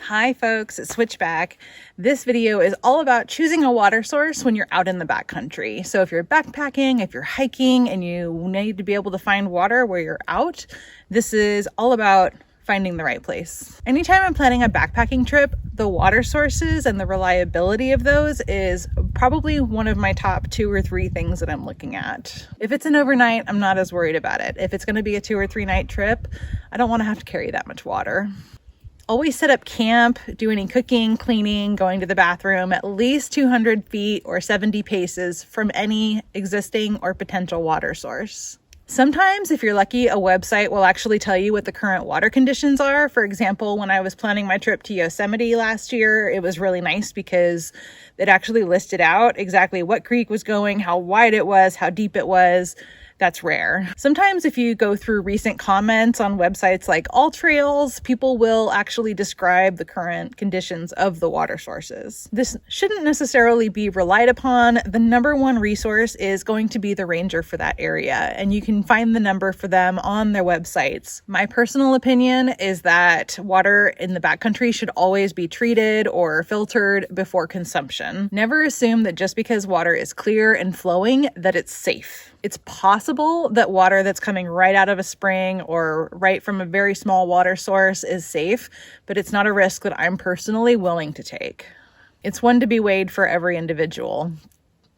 Hi folks, it's Switchback. This video is all about choosing a water source when you're out in the backcountry. So if you're backpacking, if you're hiking and you need to be able to find water where you're out, this is all about finding the right place. Anytime I'm planning a backpacking trip, the water sources and the reliability of those is probably one of my top 2 or 3 things that I'm looking at. If it's an overnight, I'm not as worried about it. If it's going to be a 2 or 3 night trip, I don't want to have to carry that much water. Always set up camp, do any cooking, cleaning, going to the bathroom at least 200 feet or 70 paces from any existing or potential water source. Sometimes, if you're lucky, a website will actually tell you what the current water conditions are. For example, when I was planning my trip to Yosemite last year, it was really nice because it actually listed out exactly what creek was going, how wide it was, how deep it was. That's rare. Sometimes if you go through recent comments on websites like All Trails, people will actually describe the current conditions of the water sources. This shouldn't necessarily be relied upon. The number one resource is going to be the ranger for that area, and you can find the number for them on their websites. My personal opinion is that water in the backcountry should always be treated or filtered before consumption. Never assume that just because water is clear and flowing that it's safe. It's possible that water that's coming right out of a spring or right from a very small water source is safe, but it's not a risk that I'm personally willing to take. It's one to be weighed for every individual.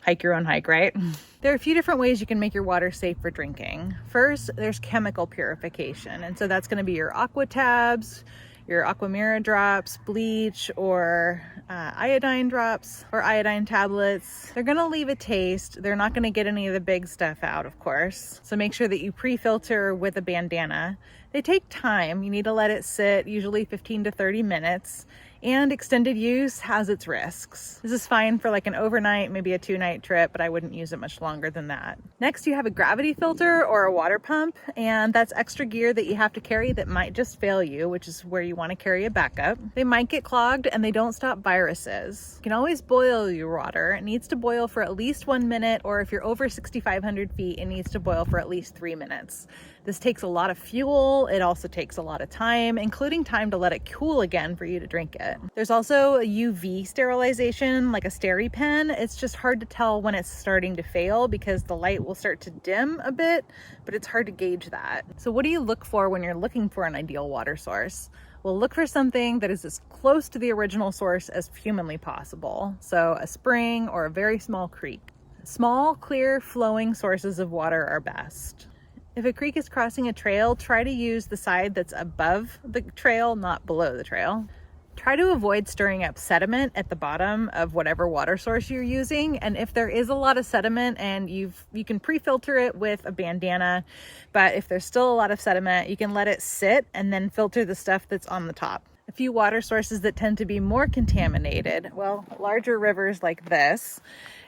Hike your own hike, right? There are a few different ways you can make your water safe for drinking. First, there's chemical purification. And so that's going to be your aqua tabs, your Aquamira drops, bleach, or iodine drops or iodine tablets. They're gonna leave a taste. They're not gonna get any of the big stuff out, of course. So make sure that you pre-filter with a bandana. They take time. You need to let it sit, usually 15 to 30 minutes. And extended use has its risks. This is fine for like an overnight, maybe a 2-night trip, but I wouldn't use it much longer than that. Next, you have a gravity filter or a water pump, and that's extra gear that you have to carry that might just fail you, which is where you want to carry a backup. They might get clogged and they don't stop viruses. You can always boil your water. It needs to boil for at least 1 minute, or if you're over 6,500 feet, it needs to boil for at least 3 minutes. This takes a lot of fuel. It also takes a lot of time, including time to let it cool again for you to drink it. There's also a UV sterilization, like a SteriPen. It's just hard to tell when it's starting to fail because the light will start to dim a bit, but it's hard to gauge that. So what do you look for when you're looking for an ideal water source? Well, look for something that is as close to the original source as humanly possible. So a spring or a very small creek. Small, clear, flowing sources of water are best. If a creek is crossing a trail, try to use the side that's above the trail, not below the trail. Try to avoid stirring up sediment at the bottom of whatever water source you're using. And if there is a lot of sediment and you can pre-filter it with a bandana, but if there's still a lot of sediment, you can let it sit and then filter the stuff that's on the top. A few water sources that tend to be more contaminated, well, larger rivers like this,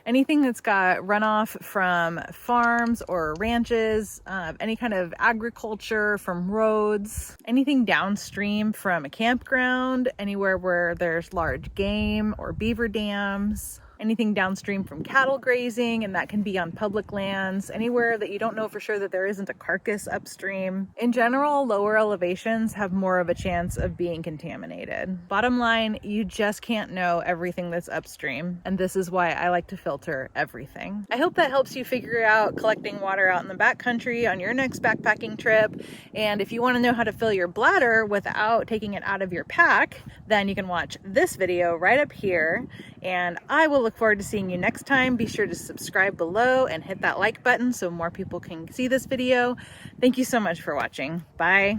anything that's got runoff from farms or ranches, any kind of agriculture from roads, anything downstream from a campground, anywhere where there's large game or beaver dams, anything downstream from cattle grazing, and that can be on public lands, anywhere that you don't know for sure that there isn't a carcass upstream. In general, lower elevations have more of a chance of being contaminated. Bottom line, you just can't know everything that's upstream, and this is why I like to filter everything. I hope that helps you figure out collecting water out in the backcountry on your next backpacking trip, and if you want to know how to fill your bladder without taking it out of your pack, then you can watch this video right up here, and I will look forward to seeing you next time. Be sure to subscribe below and hit that like button so more people can see this video. Thank you so much for watching. Bye.